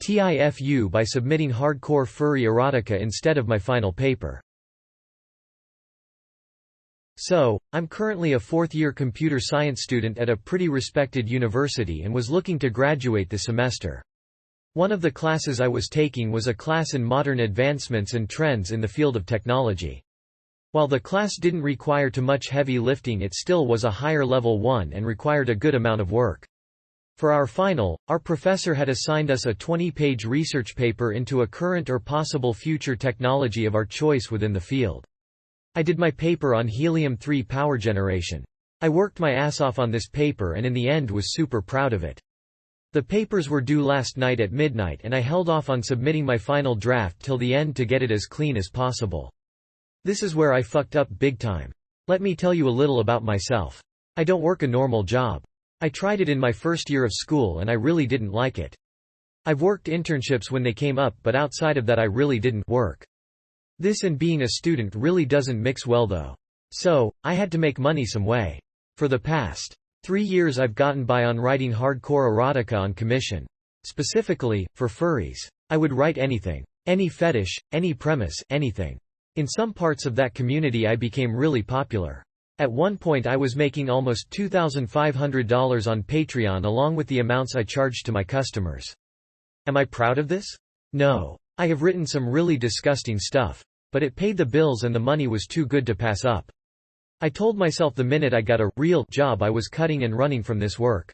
TIFU by submitting hardcore furry erotica instead of my final paper. So, I'm currently a fourth-year computer science student at a pretty respected university and was looking to graduate this semester. One of the classes I was taking was a class in modern advancements and trends in the field of technology. While the class didn't require too much heavy lifting, it still was a higher level one and required a good amount of work. For our final, our professor had assigned us a 20-page research paper into a current or possible future technology of our choice within the field. I did my paper on helium-3 power generation. I worked my ass off on this paper and in the end was super proud of it. The papers were due last night at midnight and I held off on submitting my final draft till the end to get it as clean as possible. This is where I fucked up big time. Let me tell you a little about myself. I don't work a normal job. I tried it in my first year of school and I really didn't like it. I've worked internships when they came up, but outside of that I really didn't work. This and being a student really doesn't mix well though. So, I had to make money some way. For the past 3 years I've gotten by on writing hardcore erotica on commission. Specifically, for furries. I would write anything. Any fetish, any premise, anything. In some parts of that community I became really popular. At one point I was making almost $2,500 on Patreon along with the amounts I charged to my customers. Am I proud of this? No. I have written some really disgusting stuff. But it paid the bills and the money was too good to pass up. I told myself the minute I got a real job I was cutting and running from this work.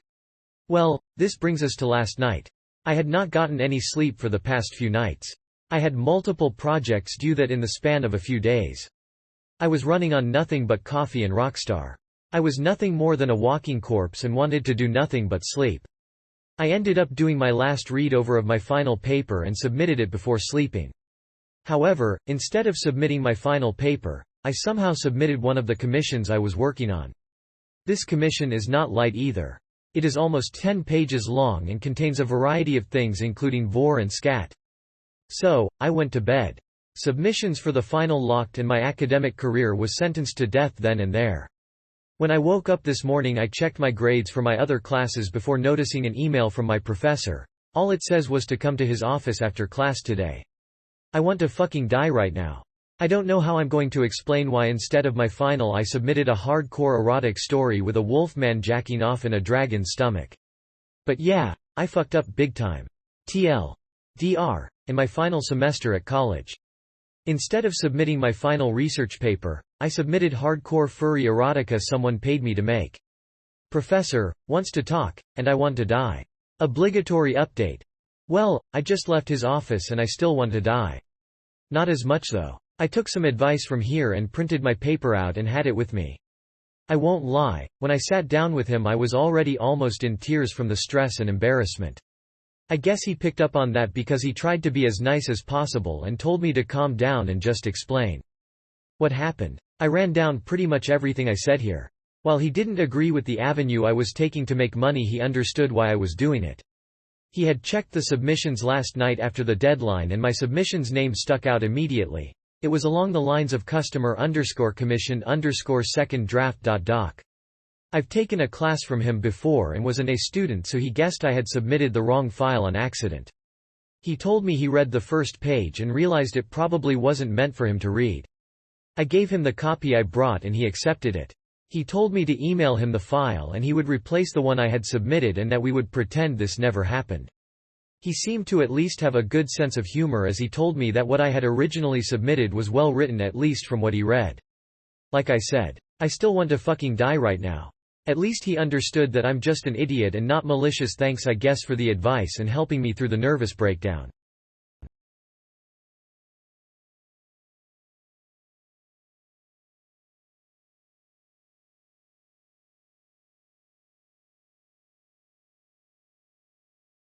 Well, this brings us to last night. I had not gotten any sleep for the past few nights. I had multiple projects due that in the span of a few days. I was running on nothing but coffee and Rockstar. I was nothing more than a walking corpse and wanted to do nothing but sleep. I ended up doing my last read-over of my final paper and submitted it before sleeping. However, instead of submitting my final paper, I somehow submitted one of the commissions I was working on. This commission is not light either. It is almost 10 pages long and contains a variety of things including vor and scat. So, I went to bed. Submissions for the final locked and my academic career was sentenced to death then and there. When I woke up this morning I checked my grades for my other classes before noticing an email from my professor. All it says was to come to his office after class today. I want to fucking die right now. I don't know how I'm going to explain why instead of my final I submitted a hardcore erotic story with a wolfman jacking off in a dragon's stomach. But yeah, I fucked up big time. TLDR. In my final semester at college. Instead of submitting my final research paper, I submitted hardcore furry erotica someone paid me to make. Professor wants to talk, and I want to die. Obligatory update. Well, I just left his office and I still want to die. Not as much though. I took some advice from here and printed my paper out and had it with me. I won't lie, when I sat down with him I was already almost in tears from the stress and embarrassment. I guess he picked up on that because he tried to be as nice as possible and told me to calm down and just explain what happened. I ran down pretty much everything I said here. While he didn't agree with the avenue I was taking to make money, he understood why I was doing it. He had checked the submissions last night after the deadline and my submission's name stuck out immediately. It was along the lines of customer_commission_second draft.doc. I've taken a class from him before and was an A student, so he guessed I had submitted the wrong file on accident. He told me he read the first page and realized it probably wasn't meant for him to read. I gave him the copy I brought and he accepted it. He told me to email him the file and he would replace the one I had submitted and that we would pretend this never happened. He seemed to at least have a good sense of humor as he told me that what I had originally submitted was well written, at least from what he read. Like I said, I still want to fucking die right now. At least he understood that I'm just an idiot and not malicious. Thanks I guess for the advice and helping me through the nervous breakdown.